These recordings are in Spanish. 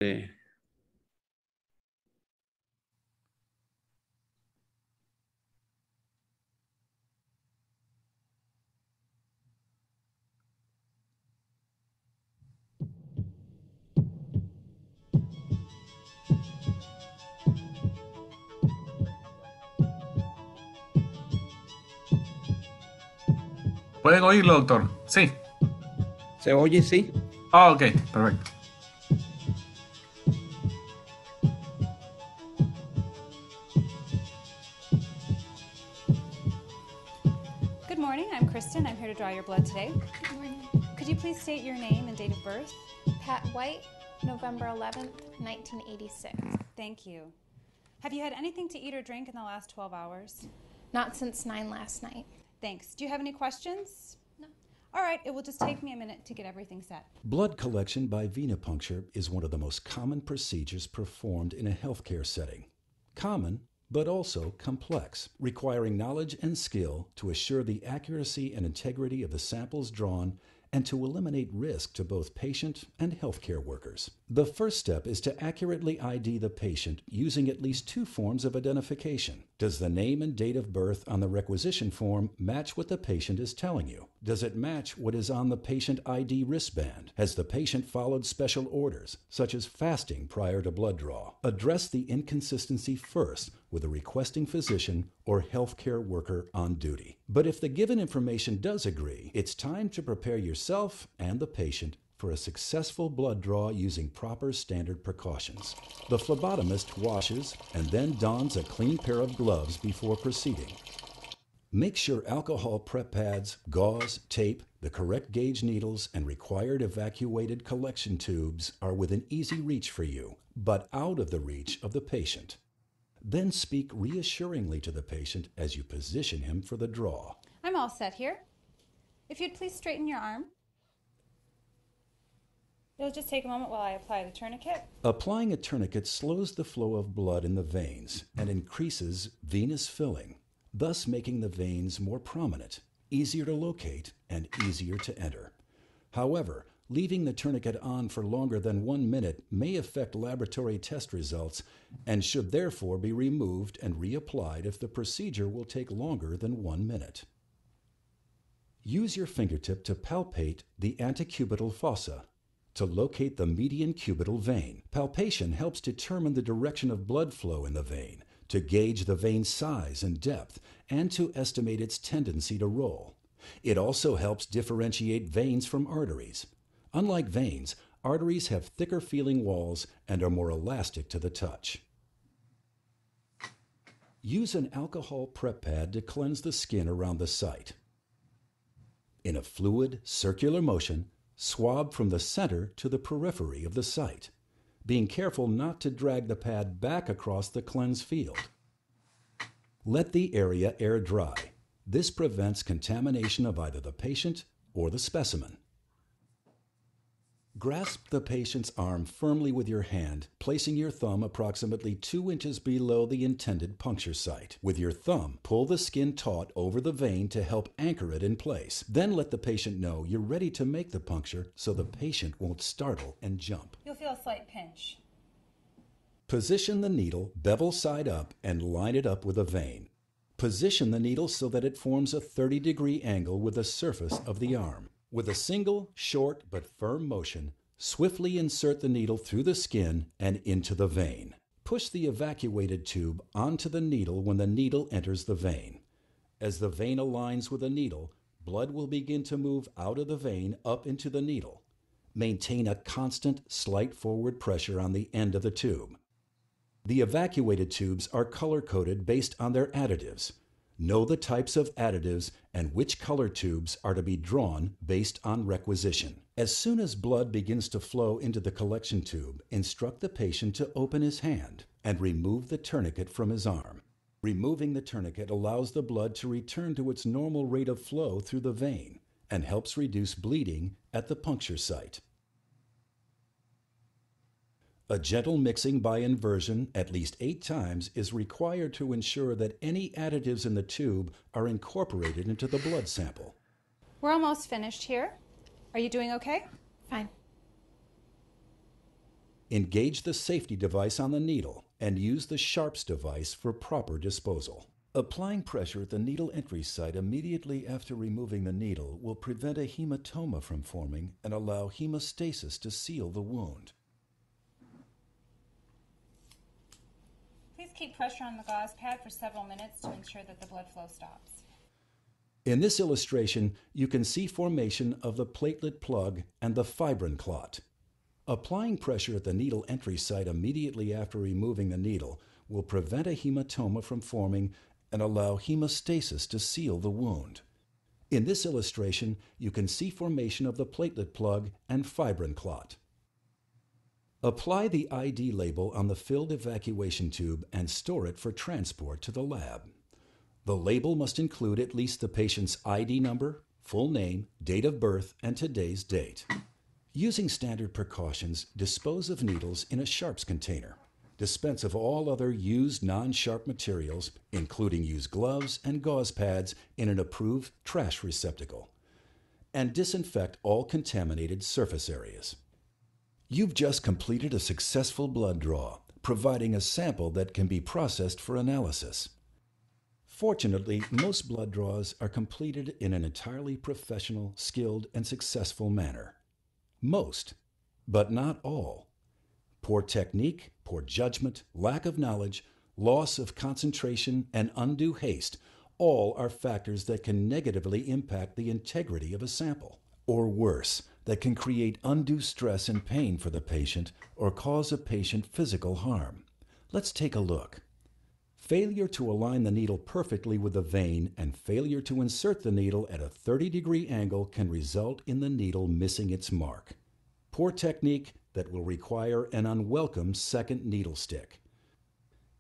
Eh, ¿Pueden oírlo, doctor? Sí. ¿Se oye? Sí. Ah, ok, perfecto. Good morning, I'm Kristen. I'm here to draw your blood today. Good morning. Could you please state your name and date of birth? Pat White, November 11th, 1986. Thank you. Have you had anything to eat or drink in the last 12 hours? Not since 9 last night. Thanks. Do you have any questions? No. All right, it will just take me a minute to get everything set. Blood collection by venipuncture is one of the most common procedures performed in a healthcare setting. Common, but also complex, requiring knowledge and skill to assure the accuracy and integrity of the samples drawn and to eliminate risk to both patient and healthcare workers. The first step is to accurately ID the patient using at least two forms of identification. Does the name and date of birth on the requisition form match what the patient is telling you? Does it match what is on the patient ID wristband? Has the patient followed special orders, such as fasting prior to blood draw? Address the inconsistency first with a requesting physician or healthcare worker on duty. But if the given information does agree, it's time to prepare yourself and the patient for a successful blood draw using proper standard precautions. The phlebotomist washes and then dons a clean pair of gloves before proceeding. Make sure alcohol prep pads, gauze, tape, the correct gauge needles, and required evacuated collection tubes are within easy reach for you, but out of the reach of the patient. Then speak reassuringly to the patient as you position him for the draw. I'm all set here. If you'd please straighten your arm. It'll just take a moment while I apply the tourniquet. Applying a tourniquet slows the flow of blood in the veins and increases venous filling, thus making the veins more prominent, easier to locate, and easier to enter. However, leaving the tourniquet on for longer than 1 minute may affect laboratory test results and should therefore be removed and reapplied if the procedure will take longer than 1 minute. Use your fingertip to palpate the antecubital fossa to locate the median cubital vein. Palpation helps determine the direction of blood flow in the vein, to gauge the vein size and depth, and to estimate its tendency to roll. It also helps differentiate veins from arteries. Unlike veins, arteries have thicker feeling walls and are more elastic to the touch. Use an alcohol prep pad to cleanse the skin around the site. In a fluid, circular motion, swab from the center to the periphery of the site, being careful not to drag the pad back across the cleansed field. Let the area air dry. This prevents contamination of either the patient or the specimen. Grasp the patient's arm firmly with your hand, placing your thumb approximately 2 inches below the intended puncture site. With your thumb, pull the skin taut over the vein to help anchor it in place. Then let the patient know you're ready to make the puncture so the patient won't startle and jump. You'll feel a slight pinch. Position the needle bevel side up and line it up with a vein. Position the needle so that it forms a 30-degree angle with the surface of the arm. With a single, short but firm motion, swiftly insert the needle through the skin and into the vein. Push the evacuated tube onto the needle when the needle enters the vein. As the vein aligns with the needle, blood will begin to move out of the vein up into the needle. Maintain a constant, slight forward pressure on the end of the tube. The evacuated tubes are color-coded based on their additives. Know the types of additives and which color tubes are to be drawn based on requisition. As soon as blood begins to flow into the collection tube, instruct the patient to open his hand and remove the tourniquet from his arm. Removing the tourniquet allows the blood to return to its normal rate of flow through the vein and helps reduce bleeding at the puncture site. A gentle mixing by inversion at least 8 times is required to ensure that any additives in the tube are incorporated into the blood sample. We're almost finished here. Are you doing okay? Fine. Engage the safety device on the needle and use the Sharps device for proper disposal. Applying pressure at the needle entry site immediately after removing the needle will prevent a hematoma from forming and allow hemostasis to seal the wound. Please keep pressure on the gauze pad for several minutes to ensure that the blood flow stops. In this illustration, you can see formation of the platelet plug and the fibrin clot. Applying pressure at the needle entry site immediately after removing the needle will prevent a hematoma from forming and allow hemostasis to seal the wound. In this illustration, you can see formation of the platelet plug and fibrin clot. Apply the ID label on the filled evacuation tube and store it for transport to the lab. The label must include at least the patient's ID number, full name, date of birth, and today's date. Using standard precautions, dispose of needles in a Sharps container. Dispense of all other used non-sharp materials, including used gloves and gauze pads, in an approved trash receptacle. And disinfect all contaminated surface areas. You've just completed a successful blood draw, providing a sample that can be processed for analysis. Fortunately, most blood draws are completed in an entirely professional, skilled, and successful manner. Most, but not all. Poor technique, poor judgment, lack of knowledge, loss of concentration, and undue haste all are factors that can negatively impact the integrity of a sample. Or worse, that can create undue stress and pain for the patient or cause a patient physical harm. Let's take a look. Failure to align the needle perfectly with the vein and failure to insert the needle at a 30-degree angle can result in the needle missing its mark. Poor technique that will require an unwelcome second needle stick.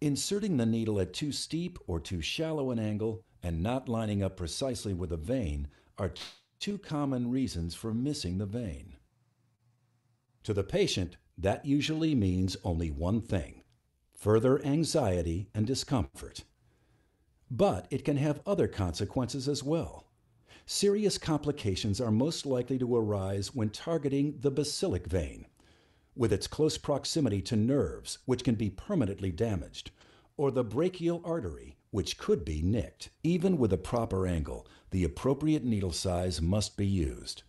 Inserting the needle at too steep or too shallow an angle and not lining up precisely with the vein are two common reasons for missing the vein. To the patient, that usually means only one thing: further anxiety and discomfort. But it can have other consequences as well. Serious complications are most likely to arise when targeting the basilic vein, with its close proximity to nerves, which can be permanently damaged, or the brachial artery, which could be nicked. Even with a proper angle, the appropriate needle size must be used.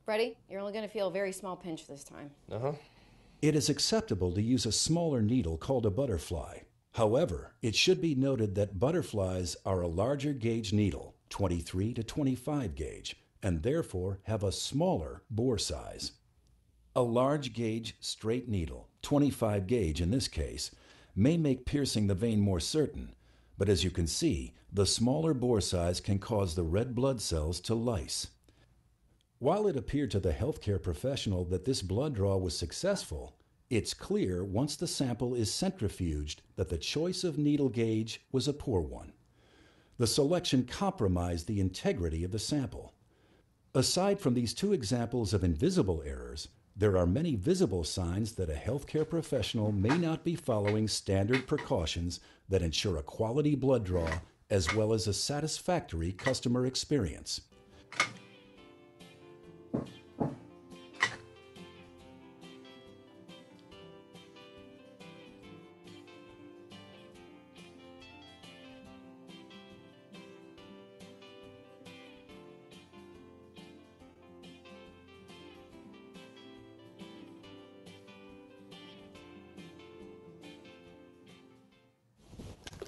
Ready? You're only going to feel a very small pinch this time. It is acceptable to use a smaller needle called a butterfly. However, it should be noted that butterflies are a larger gauge needle, 23 to 25 gauge, and therefore have a smaller bore size. A large gauge straight needle, 25 gauge in this case, may make piercing the vein more certain, but as you can see, the smaller bore size can cause the red blood cells to lyse. While it appeared to the healthcare professional that this blood draw was successful, it's clear once the sample is centrifuged that the choice of needle gauge was a poor one. The selection compromised the integrity of the sample. Aside from these two examples of invisible errors, there are many visible signs that a healthcare professional may not be following standard precautions that ensure a quality blood draw as well as a satisfactory customer experience.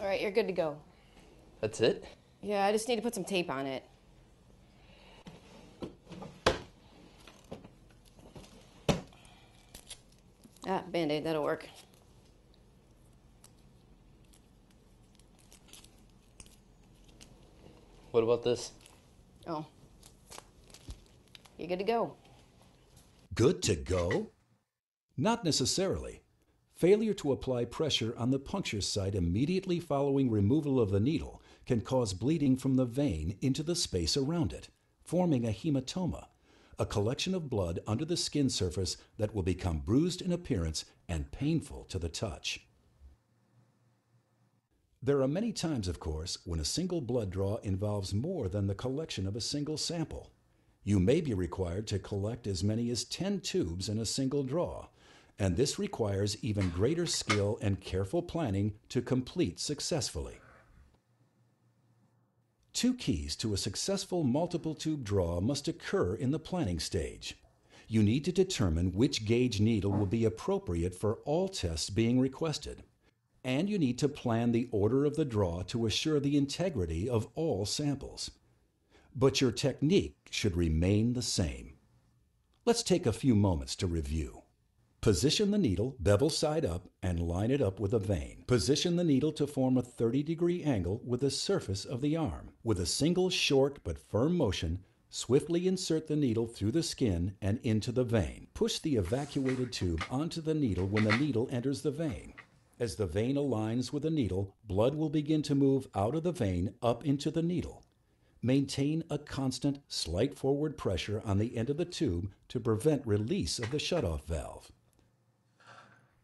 All right, you're good to go. That's it? Yeah, I just need to put some tape on it. Band-Aid, that'll work. What about this? Oh. You're good to go. Good to go? Not necessarily. Failure to apply pressure on the puncture site immediately following removal of the needle can cause bleeding from the vein into the space around it, forming a hematoma, a collection of blood under the skin surface that will become bruised in appearance and painful to the touch. There are many times, of course, when a single blood draw involves more than the collection of a single sample. You may be required to collect as many as 10 tubes in a single draw, and this requires even greater skill and careful planning to complete successfully. Two keys to a successful multiple tube draw must occur in the planning stage. You need to determine which gauge needle will be appropriate for all tests being requested, and you need to plan the order of the draw to assure the integrity of all samples. But your technique should remain the same. Let's take a few moments to review. Position the needle bevel side up and line it up with a vein. Position the needle to form a 30-degree angle with the surface of the arm. With a single short but firm motion, swiftly insert the needle through the skin and into the vein. Push the evacuated tube onto the needle when the needle enters the vein. As the vein aligns with the needle, blood will begin to move out of the vein up into the needle. Maintain a constant, slight forward pressure on the end of the tube to prevent release of the shutoff valve.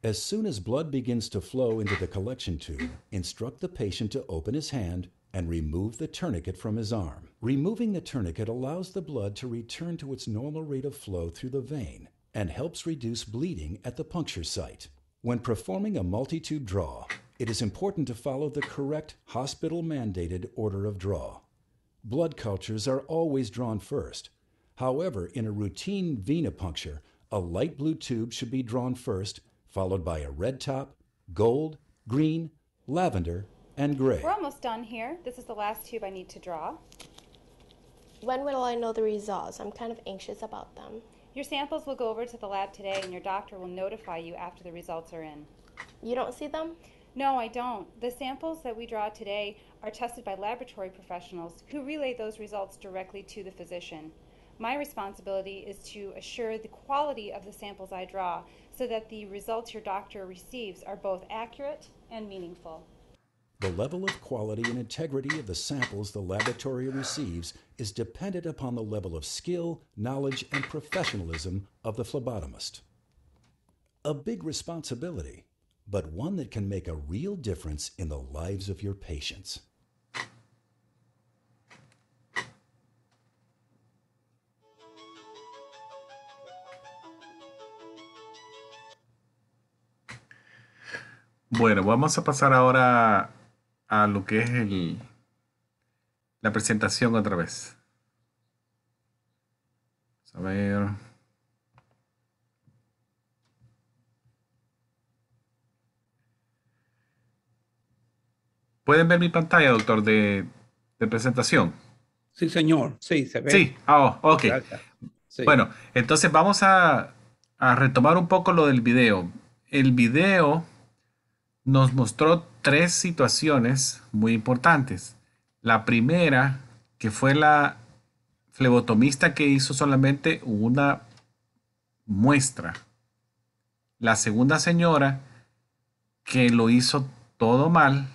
As soon as blood begins to flow into the collection tube, instruct the patient to open his hand and remove the tourniquet from his arm. Removing the tourniquet allows the blood to return to its normal rate of flow through the vein and helps reduce bleeding at the puncture site. When performing a multi-tube draw, it is important to follow the correct hospital-mandated order of draw. Blood cultures are always drawn first. However, in a routine venipuncture, a light blue tube should be drawn first, followed by a red top, gold, green, lavender, and gray. We're almost done here. This is the last tube I need to draw. When will I know the results? I'm kind of anxious about them. Your samples will go over to the lab today, and your doctor will notify you after the results are in. You don't see them? No, I don't. The samples that we draw today are tested by laboratory professionals who relay those results directly to the physician. My responsibility is to assure the quality of the samples I draw so that the results your doctor receives are both accurate and meaningful. The level of quality and integrity of the samples the laboratory receives is dependent upon the level of skill, knowledge, and professionalism of the phlebotomist. A big responsibility, but one that can make a real difference in the lives of your patients. Bueno, vamos a pasar ahora a lo que es la presentación otra vez. Vamos a ver. ¿Pueden ver mi pantalla, doctor, de presentación? Sí, señor. Sí, se ve. Sí, ok. Gracias. Sí. Bueno, entonces vamos a retomar un poco lo del video. El video nos mostró tres situaciones muy importantes. La primera, que fue la flebotomista que hizo solamente una muestra. La segunda señora, que lo hizo todo mal.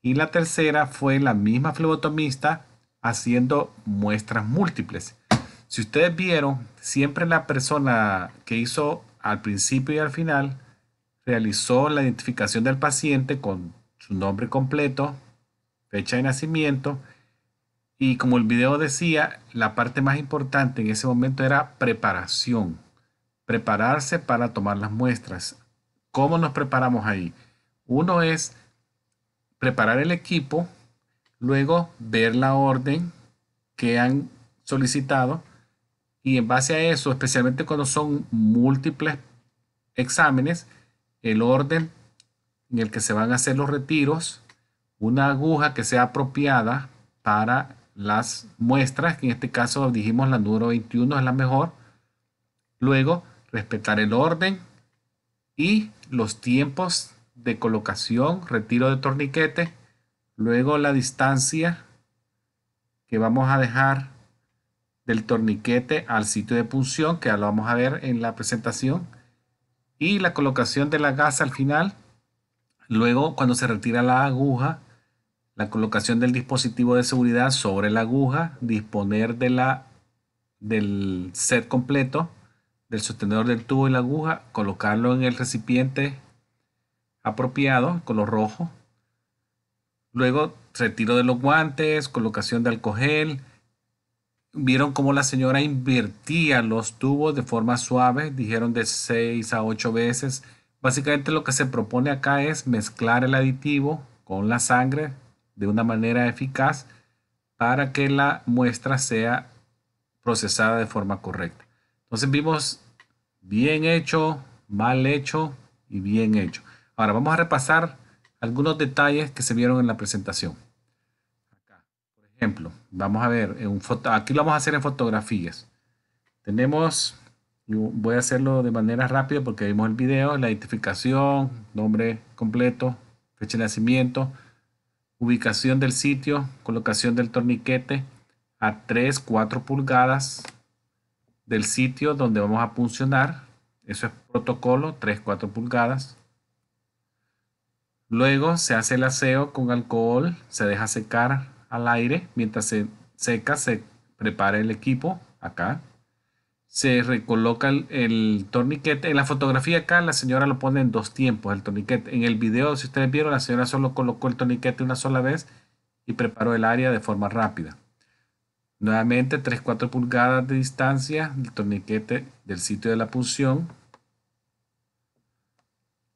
Y la tercera fue la misma flebotomista haciendo muestras múltiples. Si ustedes vieron, siempre la persona que hizo al principio y al final realizó la identificación del paciente con su nombre completo, fecha de nacimiento, y como el video decía, la parte más importante en ese momento era preparación. Prepararse para tomar las muestras. ¿Cómo nos preparamos ahí? Uno es preparar el equipo, luego ver la orden que han solicitado y en base a eso, especialmente cuando son múltiples exámenes, el orden en el que se van a hacer los retiros, una aguja que sea apropiada para las muestras, que en este caso dijimos la número 21 es la mejor. Luego, respetar el orden y los tiempos de colocación, retiro de torniquete, luego la distancia que vamos a dejar del torniquete al sitio de punción, que ya lo vamos a ver en la presentación, y la colocación de la gasa al final. Luego, cuando se retira la aguja, la colocación del dispositivo de seguridad sobre la aguja, disponer del set completo, del sostenedor del tubo y la aguja, colocarlo en el recipiente apropiado, color rojo. Luego, retiro de los guantes, colocación de alcohol, vieron cómo la señora invertía los tubos de forma suave, dijeron de 6 a 8 veces. Básicamente lo que se propone acá es mezclar el aditivo con la sangre de una manera eficaz para que la muestra sea procesada de forma correcta. Entonces vimos bien hecho, mal hecho y bien hecho. Ahora vamos a repasar algunos detalles que se vieron en la presentación. Acá, por ejemplo, vamos a ver, aquí lo vamos a hacer en fotografías. Tenemos, voy a hacerlo de manera rápida porque vimos el video, la identificación, nombre completo, fecha de nacimiento, ubicación del sitio, colocación del torniquete a 3-4 pulgadas del sitio donde vamos a puncionar. Eso es protocolo, 3-4 pulgadas. Luego se hace el aseo con alcohol, se deja secar al aire. Mientras se seca, se prepara el equipo acá. Se recoloca el torniquete. En la fotografía acá la señora lo pone en 2 tiempos el torniquete. En el video, si ustedes vieron, la señora solo colocó el torniquete una sola vez y preparó el área de forma rápida. Nuevamente 3-4 pulgadas de distancia del torniquete del sitio de la punción.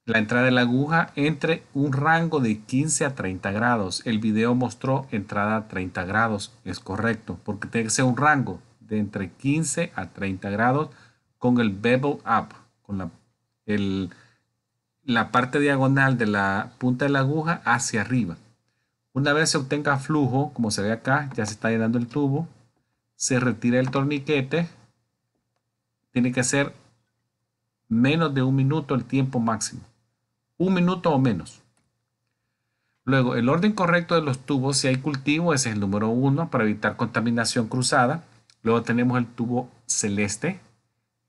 La entrada de la aguja entre un rango de 15 a 30 grados. El video mostró entrada a 30 grados. Es correcto, porque tiene que ser un rango de entre 15 a 30 grados con el bevel up, con la parte diagonal de la punta de la aguja hacia arriba. Una vez se obtenga flujo, como se ve acá, ya se está llenando el tubo, se retira el torniquete. Tiene que ser menos de 1 minuto el tiempo máximo. 1 minuto o menos. Luego, el orden correcto de los tubos, si hay cultivo, ese es el número 1 para evitar contaminación cruzada. Luego tenemos el tubo celeste,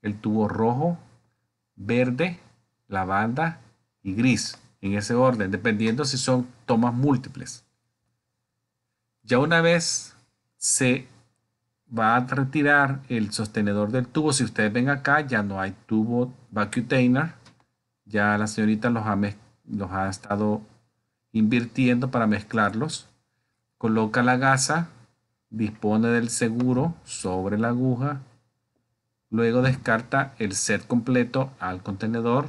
el tubo rojo, verde, lavanda y gris, en ese orden, dependiendo si son tomas múltiples. Ya una vez se va a retirar el sostenedor del tubo, si ustedes ven acá, ya no hay tubo vacutainer. Ya la señorita los ha estado invirtiendo para mezclarlos. Coloca la gasa, dispone del seguro sobre la aguja. Luego descarta el set completo al contenedor.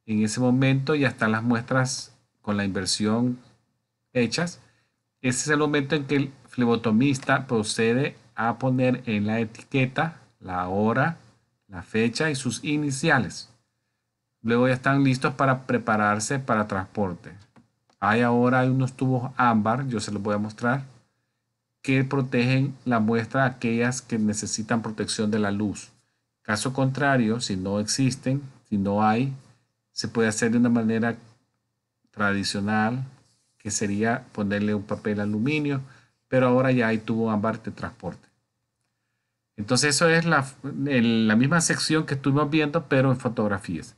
En ese momento ya están las muestras con la inversión hechas. Ese es el momento en que el flebotomista procede a poner en la etiqueta la hora, la fecha y sus iniciales. Luego ya están listos para prepararse para transporte. Ahora hay unos tubos ámbar, yo se los voy a mostrar, que protegen la muestra a aquellas que necesitan protección de la luz. Caso contrario, si no existen, si no hay, se puede hacer de una manera tradicional, que sería ponerle un papel aluminio, pero ahora ya hay tubo ámbar de transporte. Entonces eso es la misma sección que estuvimos viendo, pero en fotografías.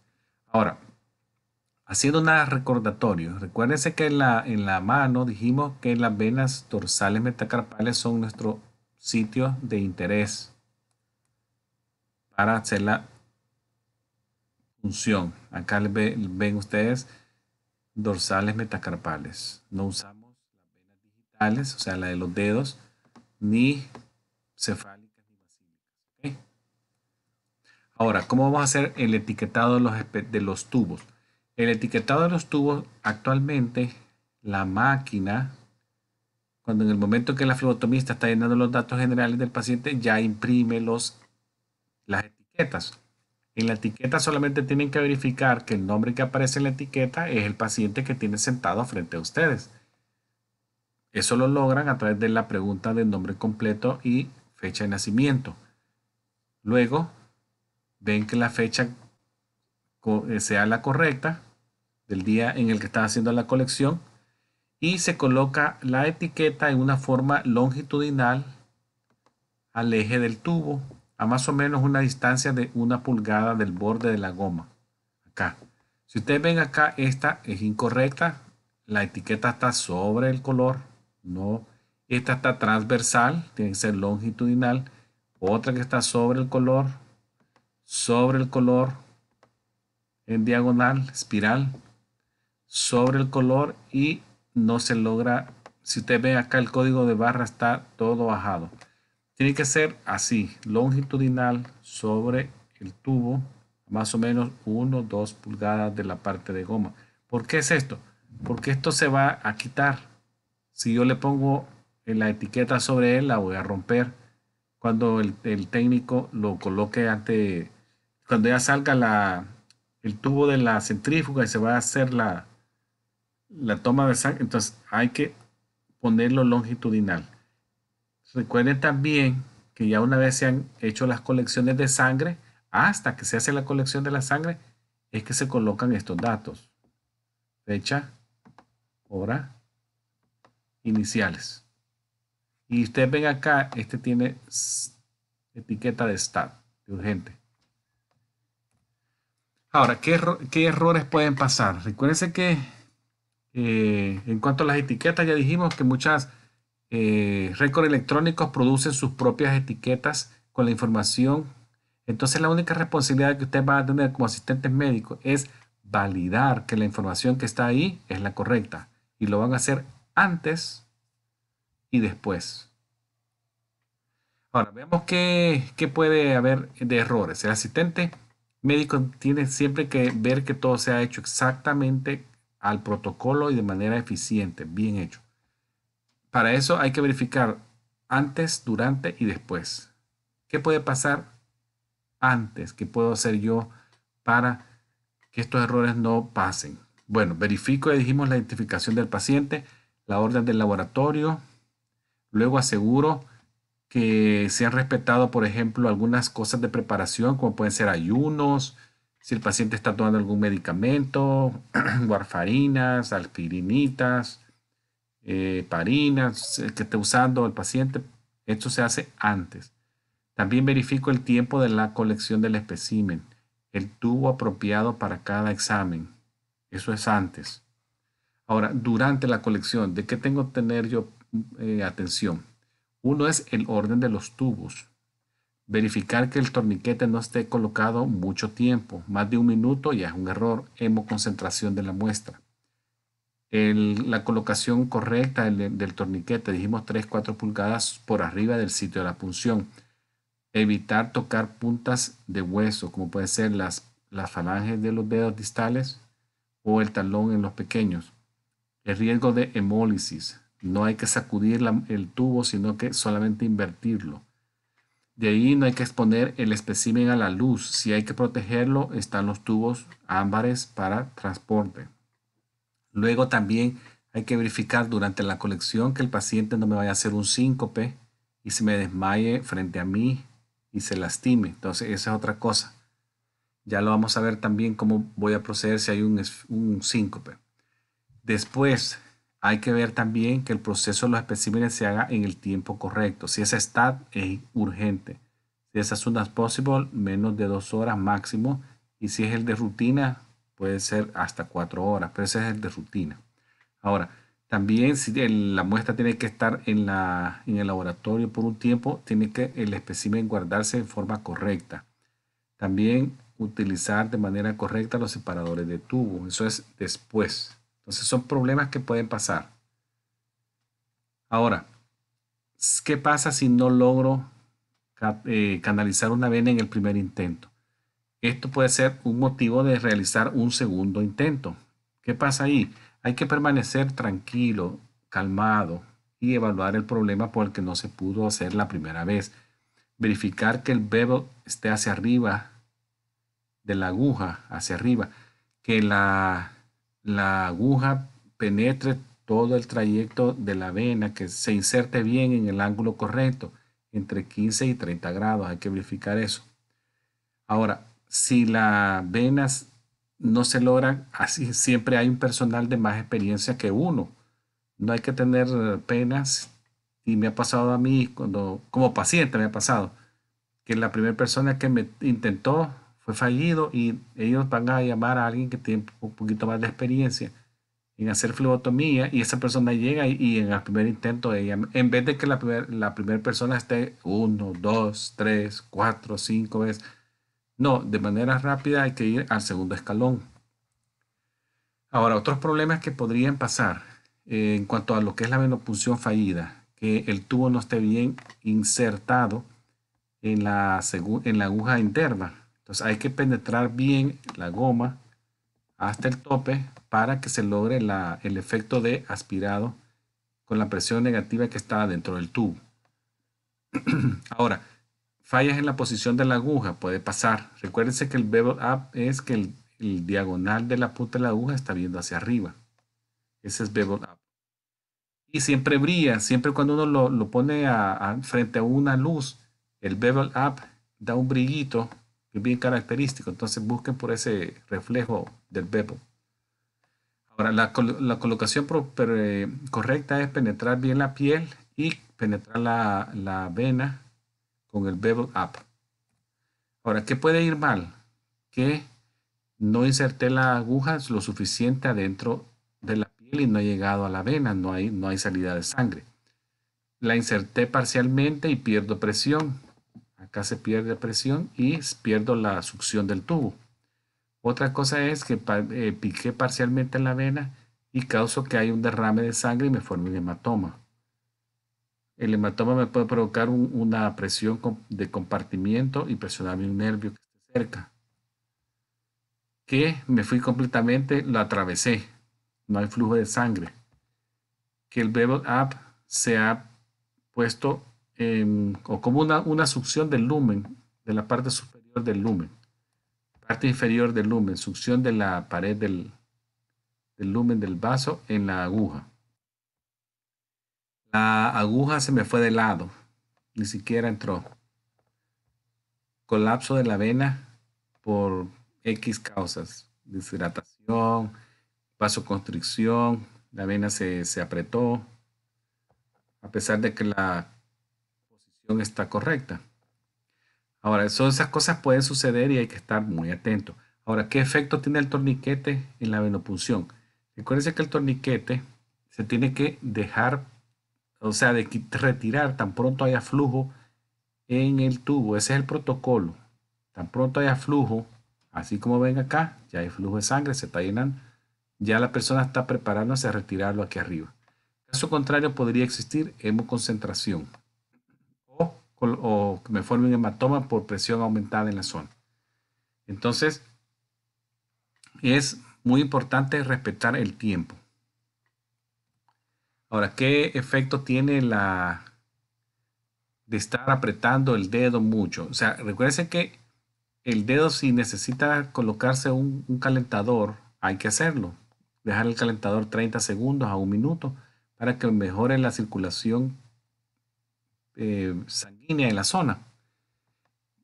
Ahora, haciendo un recordatorio, recuérdense que en la mano dijimos que las venas dorsales metacarpales son nuestro sitio de interés para hacer la punción. Acá ven ustedes dorsales metacarpales. No usamos las venas digitales, o sea, la de los dedos, ni cefálicas ni basílicas. ¿Okay? Ahora, ¿cómo vamos a hacer el etiquetado de los tubos? El etiquetado de los tubos, actualmente, la máquina, cuando en el momento que la flebotomista está llenando los datos generales del paciente, ya imprime las etiquetas. En la etiqueta solamente tienen que verificar que el nombre que aparece en la etiqueta es el paciente que tiene sentado frente a ustedes. Eso lo logran a través de la pregunta del nombre completo y fecha de nacimiento. Luego, ven que la fecha sea la correcta del día en el que están haciendo la colección y se coloca la etiqueta en una forma longitudinal al eje del tubo, a más o menos una distancia de 1 pulgada del borde de la goma. Acá. Si ustedes ven acá, esta es incorrecta. La etiqueta está sobre el color. No. Esta está transversal. Tiene que ser longitudinal. Otra que está sobre el color. Sobre el color. En diagonal, espiral. Sobre el color y no se logra. Si ustedes ven acá, el código de barra está todo bajado. tiene que ser así, longitudinal sobre el tubo, más o menos 1 o 2 pulgadas de la parte de goma. ¿Por qué es esto? Porque esto se va a quitar. Si yo le pongo la etiqueta sobre él, la voy a romper cuando el técnico lo coloque cuando ya salga el tubo de la centrífuga y se va a hacer la toma de sangre. Entonces hay que ponerlo longitudinal. Recuerden también que ya una vez se han hecho las colecciones de sangre, hasta que se hace la colección de la sangre, es que se colocan estos datos. Fecha, hora, iniciales. Y ustedes ven acá, este tiene etiqueta de stat, de urgente. Ahora, ¿qué errores pueden pasar? Recuérdense que en cuanto a las etiquetas, ya dijimos que muchas récords electrónicos producen sus propias etiquetas con la información. Entonces la única responsabilidad que ustedes van a tener como asistentes médicos es validar que la información que está ahí es la correcta. Y lo van a hacer antes y después. Ahora, veamos qué puede haber de errores. El asistente médico tiene siempre que ver que todo se ha hecho exactamente al protocolo y de manera eficiente, bien hecho. Para eso hay que verificar antes, durante y después. ¿Qué puede pasar antes? ¿Qué puedo hacer yo para que estos errores no pasen? Bueno, verifico, ya dijimos, la identificación del paciente, la orden del laboratorio. Luego aseguro que se han respetado, por ejemplo, algunas cosas de preparación, como pueden ser ayunos, si el paciente está tomando algún medicamento, warfarinas, aspirinitas, parinas que esté usando el paciente. Esto se hace antes. También verifico el tiempo de la colección del espécimen, el tubo apropiado para cada examen. Eso es antes. Ahora, durante la colección, ¿de qué tengo que tener yo atención? Uno es el orden de los tubos. Verificar que el torniquete no esté colocado mucho tiempo. Más de 1 minuto ya es un error. Hemoconcentración de la muestra. La colocación correcta del torniquete. Dijimos 3-4 pulgadas por arriba del sitio de la punción. Evitar tocar puntas de hueso, como pueden ser las falanges de los dedos distales o el talón en los pequeños. El riesgo de hemólisis. No hay que sacudir el tubo, sino que solamente invertirlo. De ahí no hay que exponer el espécimen a la luz. Si hay que protegerlo, están los tubos ámbares para transporte. Luego también hay que verificar durante la colección que el paciente no me vaya a hacer un síncope y se me desmaye frente a mí y se lastime. Entonces esa es otra cosa. Ya lo vamos a ver también cómo voy a proceder si hay un síncope. Después hay que ver también que el proceso de los especímenes se haga en el tiempo correcto. Si es stat, es urgente. Si es as soon as possible, menos de 2 horas máximo. Y si es el de rutina, puede ser hasta 4 horas, pero ese es el de rutina. Ahora, también si la muestra tiene que estar en el laboratorio por un tiempo, tiene que el espécimen guardarse en forma correcta. También utilizar de manera correcta los separadores de tubo. Eso es después. Entonces son problemas que pueden pasar. Ahora, ¿qué pasa si no logro canalizar una vena en el primer intento? Esto puede ser un motivo de realizar un segundo intento. ¿Qué pasa ahí? Hay que permanecer tranquilo, calmado y evaluar el problema por el que no se pudo hacer la primera vez. Verificar que el bevel esté hacia arriba de la aguja, hacia arriba, que la aguja penetre todo el trayecto de la vena, que se inserte bien en el ángulo correcto, entre 15 y 30 grados. Hay que verificar eso. Ahora, si las venas no se logran, así siempre hay un personal de más experiencia que uno. No hay que tener penas. Y me ha pasado a mí, como paciente me ha pasado, que la primera persona que me intentó fue fallido y ellos van a llamar a alguien que tiene un poquito más de experiencia en hacer flebotomía y esa persona llega y en el primer intento ella, en vez de que la primera persona esté 1, 2, 3, 4, 5 veces, no, de manera rápida hay que ir al segundo escalón. Ahora, otros problemas que podrían pasar en cuanto a lo que es la venopunción fallida. que el tubo no esté bien insertado en la aguja interna. Entonces hay que penetrar bien la goma hasta el tope para que se logre el efecto de aspirado con la presión negativa que está dentro del tubo. Ahora, fallas en la posición de la aguja puede pasar. Recuérdense que el bevel up es que el diagonal de la punta de la aguja está viendo hacia arriba. Ese es bevel up. Y siempre brilla, siempre cuando uno lo pone frente a una luz, el bevel up da un brillito que es bien característico. Entonces busquen por ese reflejo del bevel. Ahora, la colocación correcta es penetrar bien la piel y penetrar la vena con el bevel up. Ahora, ¿qué puede ir mal? Que no inserté la aguja lo suficiente adentro de la piel y no he llegado a la vena, no hay salida de sangre. La inserté parcialmente y pierdo presión. Acá se pierde presión y pierdo la succión del tubo. Otra cosa es que piqué parcialmente en la vena y causo que hay un derrame de sangre y me forme un hematoma. El hematoma me puede provocar una presión de compartimiento y presionarme un nervio que esté cerca. Que me fui completamente, lo atravesé. No hay flujo de sangre. Que el bevel up se ha puesto o como una succión del lumen, de la parte superior del lumen. Parte inferior del lumen, succión de la pared del lumen del vaso en la aguja. La aguja se me fue de lado, ni siquiera entró. Colapso de la vena por X causas, deshidratación, vasoconstricción, la vena se apretó, a pesar de que la posición está correcta. Ahora, esas cosas pueden suceder y hay que estar muy atento. Ahora, ¿qué efecto tiene el torniquete en la venopunción? Recuérdense que el torniquete se tiene que dejar, o sea, de retirar tan pronto haya flujo en el tubo. Ese es el protocolo. Tan pronto haya flujo, así como ven acá, ya hay flujo de sangre, se está llenando. Ya la persona está preparándose a retirarlo aquí arriba. Caso contrario, podría existir hemoconcentración o que me forme un hematoma por presión aumentada en la zona. Entonces, es muy importante respetar el tiempo. Ahora, ¿qué efecto tiene de estar apretando el dedo mucho? O sea, recuérdense que el dedo, si necesita colocarse un calentador, hay que hacerlo. Dejar el calentador 30 segundos a 1 minuto para que mejore la circulación sanguínea en la zona.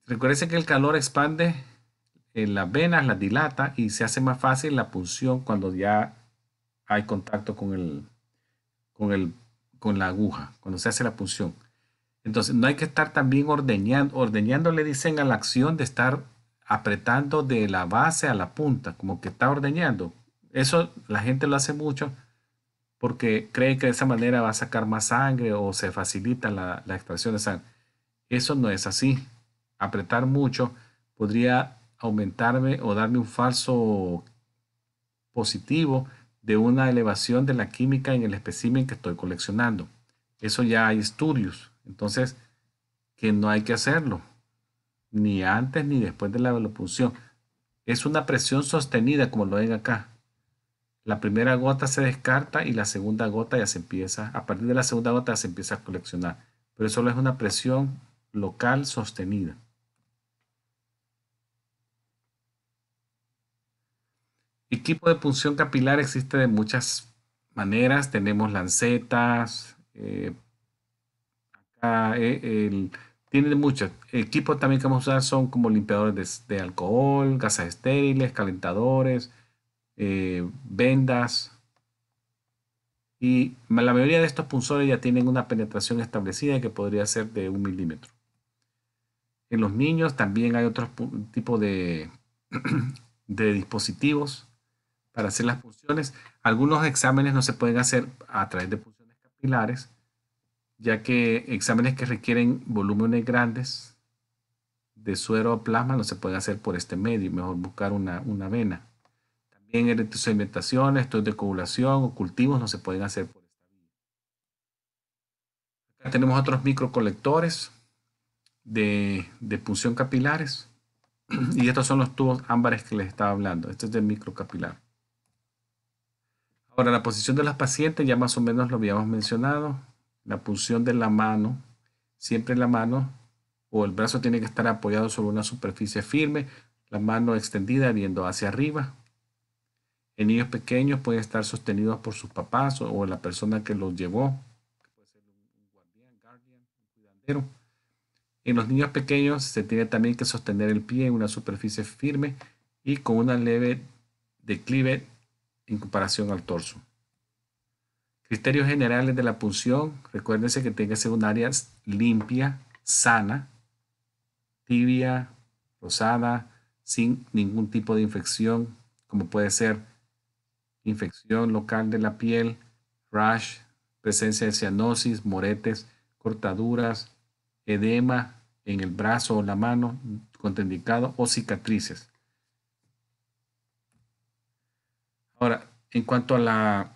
Recuérdense que el calor expande en las venas, las dilata y se hace más fácil la punción cuando ya hay contacto con la aguja, cuando se hace la punción. Entonces no hay que estar también ordeñando. Ordeñando le dicen a la acción de estar apretando de la base a la punta, como que está ordeñando. Eso la gente lo hace mucho porque cree que de esa manera va a sacar más sangre o se facilita la extracción de sangre. Eso no es así. Apretar mucho podría aumentarme o darme un falso positivo de una elevación de la química en el espécimen que estoy coleccionando. Eso ya hay estudios. Entonces, que no hay que hacerlo. Ni antes ni después de la venopunción. Es una presión sostenida, como lo ven acá. La primera gota se descarta y la segunda gota ya se empieza, a partir de la segunda gota se empieza a coleccionar. Pero solo es una presión local sostenida. Equipo de punción capilar existe de muchas maneras. Tenemos lancetas. Acá tiene muchos. Equipos también que vamos a usar son como limpiadores de alcohol, gasas estériles, calentadores, vendas. Y la mayoría de estos punzores ya tienen una penetración establecida que podría ser de 1 milímetro. En los niños también hay otros tipos de dispositivos para hacer las punciones. Algunos exámenes no se pueden hacer a través de punciones capilares, ya que exámenes que requieren volúmenes grandes de suero o plasma no se pueden hacer por este medio. Mejor buscar una vena. También electrosedimentaciones, estudios de coagulación o cultivos no se pueden hacer por esta vía. Acá tenemos otros microcolectores de punción capilares. Y estos son los tubos ámbares que les estaba hablando. Este es del microcapilar. Ahora, la posición de los pacientes ya más o menos lo habíamos mencionado. La punción de la mano, siempre la mano o el brazo tiene que estar apoyado sobre una superficie firme, la mano extendida viendo hacia arriba. En niños pequeños pueden estar sostenidos por sus papás o la persona que los llevó. Puede ser un guardián, un cuidadero. En los niños pequeños se tiene también que sostener el pie en una superficie firme y con una leve declive en comparación al torso. Criterios generales de la punción. Recuérdense que tiene que ser un área limpia, sana, tibia, rosada, sin ningún tipo de infección, como puede ser infección local de la piel, rash, presencia de cianosis, moretes, cortaduras, edema en el brazo o la mano, contraindicado, o cicatrices. Ahora, en cuanto a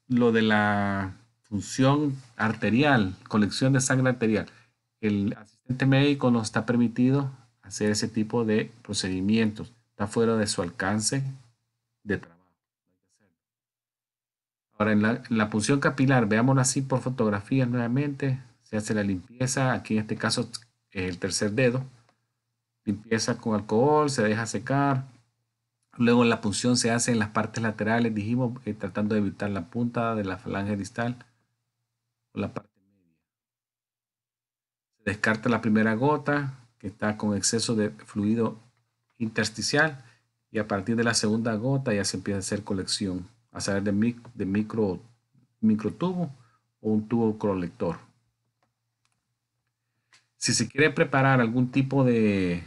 lo de la función arterial, colección de sangre arterial, el asistente médico no está permitido hacer ese tipo de procedimientos. Está fuera de su alcance de trabajo. Ahora, en la punción capilar, veámoslo así por fotografías nuevamente. Se hace la limpieza, aquí en este caso el tercer dedo. Limpieza con alcohol, se deja secar. Luego la punción se hace en las partes laterales, dijimos, tratando de evitar la punta de la falange distal o la parte media. Se descarta la primera gota que está con exceso de fluido intersticial y a partir de la segunda gota ya se empieza a hacer colección, a saber de microtubo o un tubo colector. Si se quiere preparar algún tipo de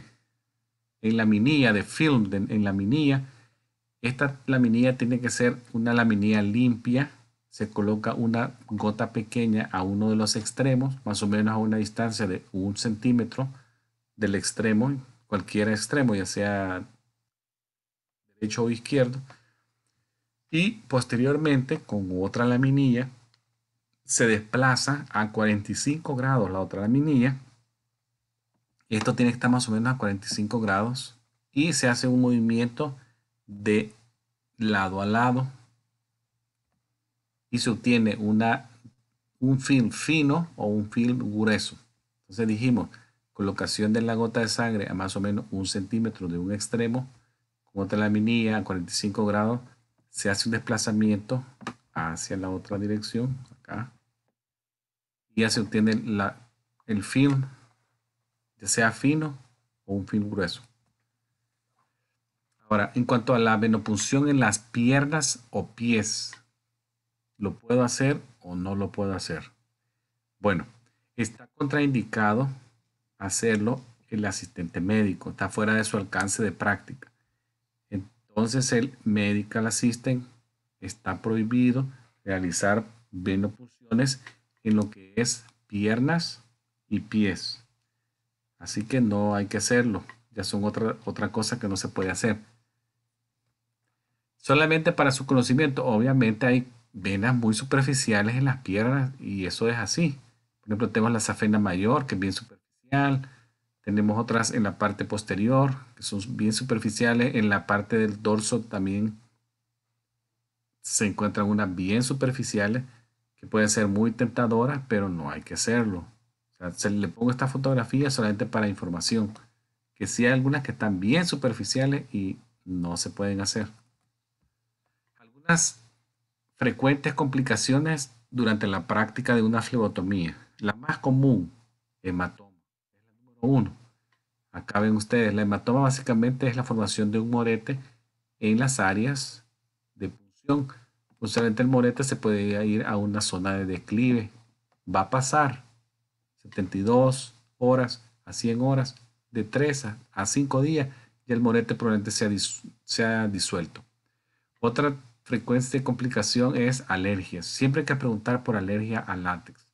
laminilla, de film en laminilla, esta laminilla tiene que ser una laminilla limpia. Se coloca una gota pequeña a uno de los extremos, más o menos a una distancia de 1 centímetro del extremo, cualquier extremo, ya sea derecho o izquierdo. Y posteriormente, con otra laminilla, se desplaza a 45 grados la otra laminilla. Esto tiene que estar más o menos a 45 grados y se hace un movimiento de lado a lado y se obtiene un film fino o un film grueso. Entonces dijimos, colocación de la gota de sangre a más o menos 1 centímetro de un extremo, con otra laminilla a 45 grados, se hace un desplazamiento hacia la otra dirección, acá, y ya se obtiene el film, ya sea fino o un film grueso. Ahora, en cuanto a la venopunción en las piernas o pies, ¿lo puedo hacer o no lo puedo hacer? Bueno, está contraindicado hacerlo el asistente médico, está fuera de su alcance de práctica. Entonces el medical assistant está prohibido realizar venopunciones en lo que es piernas y pies. Así que no hay que hacerlo. Ya son otra cosa que no se puede hacer. Solamente para su conocimiento, obviamente hay venas muy superficiales en las piernas y eso es así. Por ejemplo, tenemos la safena mayor, que es bien superficial. Tenemos otras en la parte posterior, que son bien superficiales. En la parte del dorso también se encuentran unas bien superficiales que pueden ser muy tentadoras, pero no hay que hacerlo. O sea, se le pongo esta fotografía solamente para información, que sí hay algunas que están bien superficiales y no se pueden hacer. Algunas frecuentes complicaciones durante la práctica de una flebotomía. La más común, hematoma, es la número 1. Acá ven ustedes, la hematoma básicamente es la formación de un morete en las áreas de punción. Usualmente el morete se puede ir a una zona de declive. Va a pasar 72 horas a 100 horas, de 3 a 5 días, y el morete probablemente sea disuelto. Otra frecuencia de complicación es alergias. Siempre hay que preguntar por alergia a látex.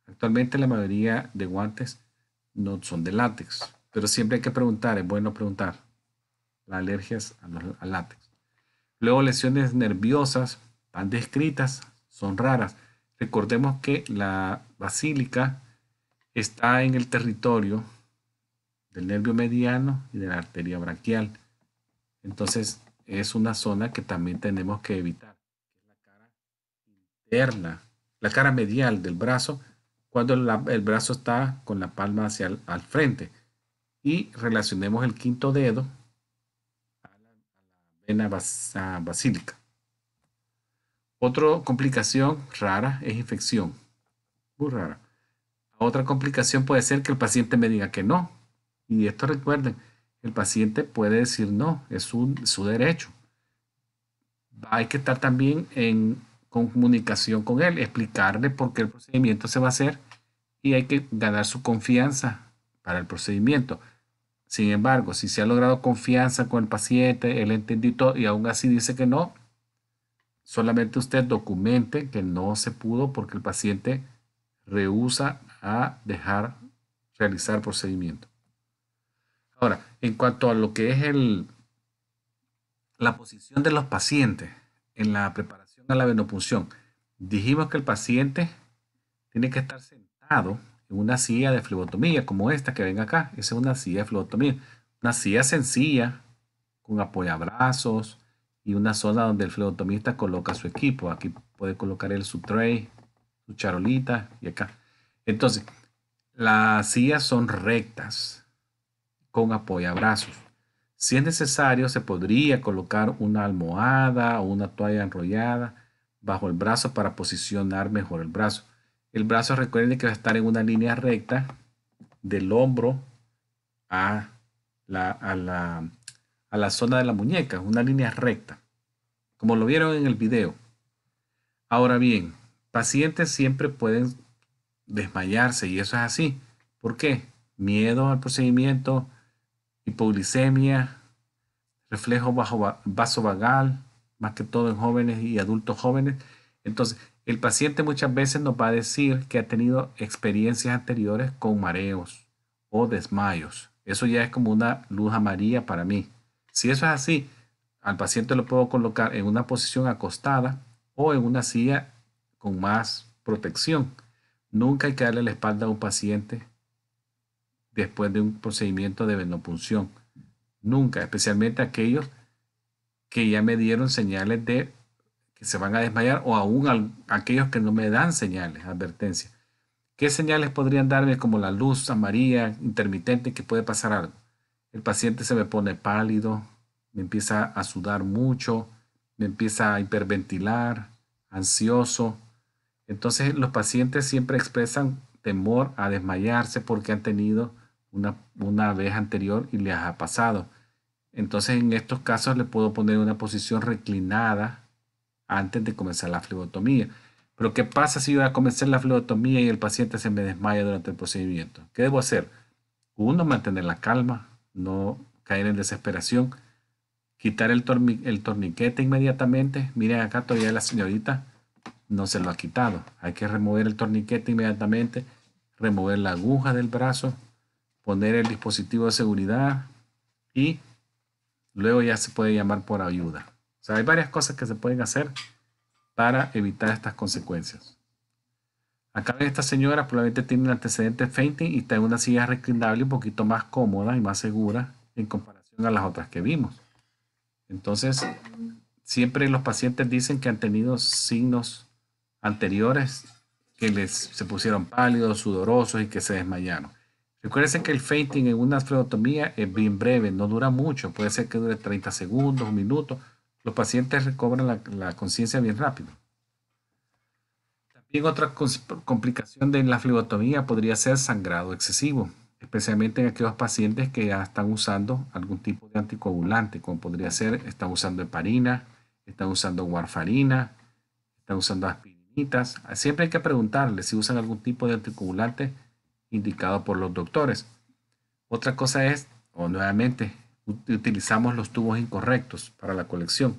Actualmente la mayoría de guantes no son de látex, pero siempre hay que preguntar, es bueno preguntar las alergias al látex. Luego lesiones nerviosas, están descritas, son raras. Recordemos que basílica está en el territorio del nervio mediano y de la arteria braquial. Entonces es una zona que también tenemos que evitar. La cara interna, la cara medial del brazo, cuando el brazo está con la palma hacia al frente. Y relacionemos el quinto dedo a la vena basílica. Otra complicación rara es infección. Muy rara. Otra complicación puede ser que el paciente me diga que no. Y esto recuerden, el paciente puede decir no, es su derecho. Hay que estar también en comunicación con él, explicarle por qué el procedimiento se va a hacer y hay que ganar su confianza para el procedimiento. Sin embargo, si se ha logrado confianza con el paciente, él entendió todo y aún así dice que no, solamente usted documente que no se pudo porque el paciente rehúsa a dejar realizar el procedimiento. Ahora, en cuanto a lo que es la posición de los pacientes en la preparación a la venopunción, dijimos que el paciente tiene que estar sentado en una silla de flebotomía, como esta que ven acá. Esa es una silla de flebotomía. Una silla sencilla, con apoyabrazos y una zona donde el flebotomista coloca su equipo. Aquí puede colocar él su tray, su charolita y acá. Entonces, las sillas son rectas, con apoyabrazos. Si es necesario, se podría colocar una almohada o una toalla enrollada bajo el brazo para posicionar mejor el brazo. El brazo, recuerden que va a estar en una línea recta del hombro a la zona de la muñeca, una línea recta, como lo vieron en el video. Ahora bien, pacientes siempre pueden desmayarse y eso es así. ¿Por qué? Miedo al procedimiento, hipoglicemia, reflejo vasovagal, más que todo en jóvenes y adultos jóvenes. Entonces, el paciente muchas veces nos va a decir que ha tenido experiencias anteriores con mareos o desmayos. Eso ya es como una luz amarilla para mí. Si eso es así, al paciente lo puedo colocar en una posición acostada o en una silla con más protección. Nunca hay que darle la espalda a un paciente después de un procedimiento de venopunción. Nunca, especialmente aquellos que ya me dieron señales de que se van a desmayar o aún aquellos que no me dan señales, advertencias. ¿Qué señales podrían darme como la luz amarilla intermitente que puede pasar algo? El paciente se me pone pálido, me empieza a sudar mucho, me empieza a hiperventilar, ansioso. Entonces los pacientes siempre expresan temor a desmayarse porque han tenido una vez anterior y les ha pasado. Entonces en estos casos le puedo poner una posición reclinada antes de comenzar la flebotomía. Pero ¿qué pasa si yo voy a comenzar la flebotomía y el paciente se me desmaya durante el procedimiento? ¿Qué debo hacer? Uno, mantener la calma, no caer en desesperación, quitar el torniquete inmediatamente. Miren acá todavía la señorita no se lo ha quitado. Hay que remover el torniquete inmediatamente, remover la aguja del brazo, poner el dispositivo de seguridad y luego ya se puede llamar por ayuda. O sea, hay varias cosas que se pueden hacer para evitar estas consecuencias. Acá esta señora probablemente tiene un antecedente fainting y está en una silla reclinable un poquito más cómoda y más segura en comparación a las otras que vimos. Entonces, siempre los pacientes dicen que han tenido signos anteriores que se pusieron pálidos, sudorosos y que se desmayaron. Recuerden que el fainting en una flebotomía es bien breve, no dura mucho, puede ser que dure 30 segundos, un minuto. Los pacientes recobran la conciencia bien rápido. También otra complicación de la flebotomía podría ser sangrado excesivo, especialmente en aquellos pacientes que ya están usando algún tipo de anticoagulante, como podría ser, están usando heparina, están usando warfarina, están usando aspirinitas. Siempre hay que preguntarles si usan algún tipo de anticoagulante indicado por los doctores. Otra cosa es, nuevamente, utilizamos los tubos incorrectos para la colección.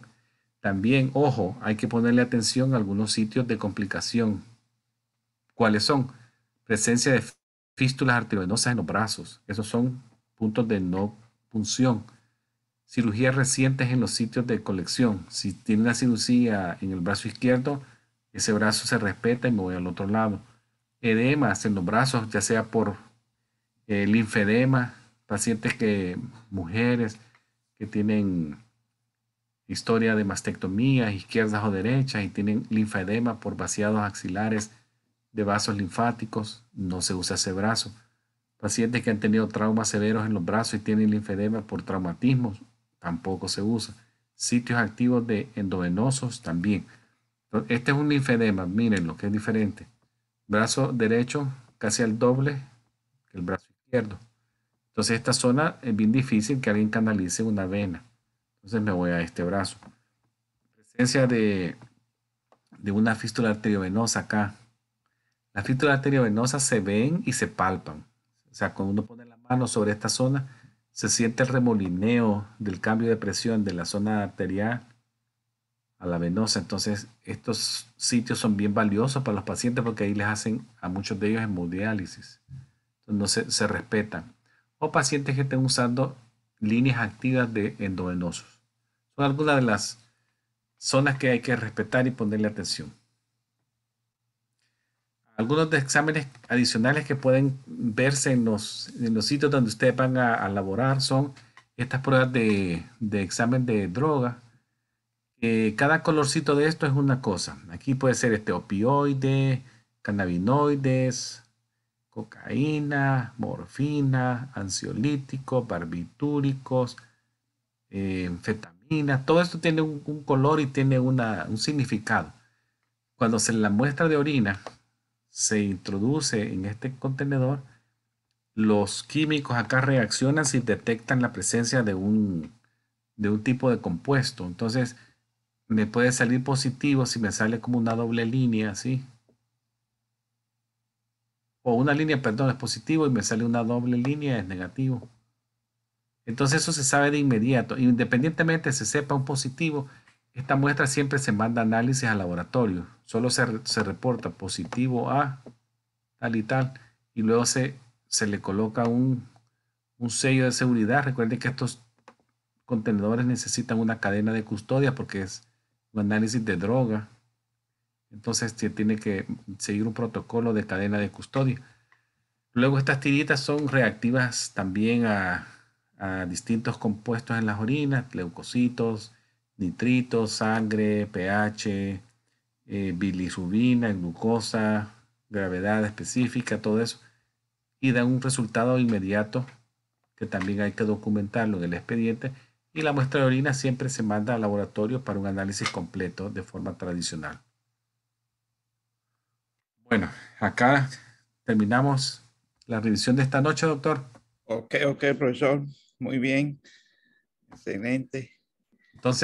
También, ojo, hay que ponerle atención a algunos sitios de complicación. ¿Cuáles son? Presencia de fístulas arteriovenosas en los brazos. Esos son puntos de no punción. Cirugías recientes en los sitios de colección. Si tiene una cirugía en el brazo izquierdo, ese brazo se respeta y me voy al otro lado. edemas en los brazos, ya sea por linfedema, mujeres que tienen historia de mastectomías izquierdas o derechas y tienen linfedema por vaciados axilares de vasos linfáticos, no se usa ese brazo. Pacientes que han tenido traumas severos en los brazos y tienen linfedema por traumatismos, tampoco se usa. Sitios activos de endovenosos también. Este es un linfedema, miren lo que es diferente. Brazo derecho casi al doble que el brazo izquierdo. Entonces esta zona es bien difícil que alguien canalice una vena. Entonces me voy a este brazo. Presencia de una fístula arteriovenosa acá. Las fístulas arteriovenosas se ven y se palpan. O sea, cuando uno pone la mano sobre esta zona, se siente el remolineo del cambio de presión de la zona arterial a la venosa. Entonces, estos sitios son bien valiosos para los pacientes porque ahí les hacen a muchos de ellos hemodiálisis. Entonces, no se respetan. O pacientes que estén usando líneas activas de endovenosos. Son algunas de las zonas que hay que respetar y ponerle atención. Algunos de exámenes adicionales que pueden verse en los sitios donde ustedes van a laborar son estas pruebas de examen de droga. Cada colorcito de esto es una cosa. Aquí puede ser opioide, cannabinoides, cocaína, morfina, ansiolíticos, barbitúricos, anfetamina. Todo esto tiene un color y tiene un significado. Cuando se la muestra de orina se introduce en este contenedor, los químicos acá reaccionan si detectan la presencia de un tipo de compuesto. Entonces, me puede salir positivo si me sale como una doble línea, ¿sí? O una línea, perdón, es positivo y me sale una doble línea, es negativo. Entonces eso se sabe de inmediato. Independientemente se sepa un positivo, esta muestra siempre se manda a análisis al laboratorio. Solo se reporta positivo a tal y tal. Y luego se le coloca un sello de seguridad. Recuerden que estos contenedores necesitan una cadena de custodia porque es un análisis de droga. Entonces se tiene que seguir un protocolo de cadena de custodia. Luego estas tiritas son reactivas también a distintos compuestos en las orinas, leucocitos, nitritos, sangre, pH, bilirrubina, glucosa, gravedad específica, todo eso. Y da un resultado inmediato que también hay que documentarlo en el expediente. Y la muestra de orina siempre se manda al laboratorio para un análisis completo de forma tradicional. Bueno, acá terminamos la revisión de esta noche, doctor. Ok, profesor. Muy bien. Excelente. Entonces,